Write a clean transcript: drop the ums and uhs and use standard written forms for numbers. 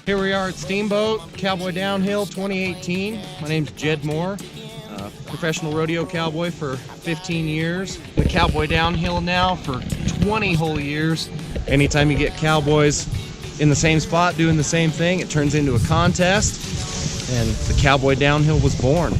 Here we are at Steamboat, Cowboy Downhill 2018. My name's Jed Moore, professional rodeo cowboy for 15 years. The Cowboy Downhill now for 20 whole years. Anytime you get cowboys in the same spot doing the same thing, it turns into a contest, and the Cowboy Downhill was born.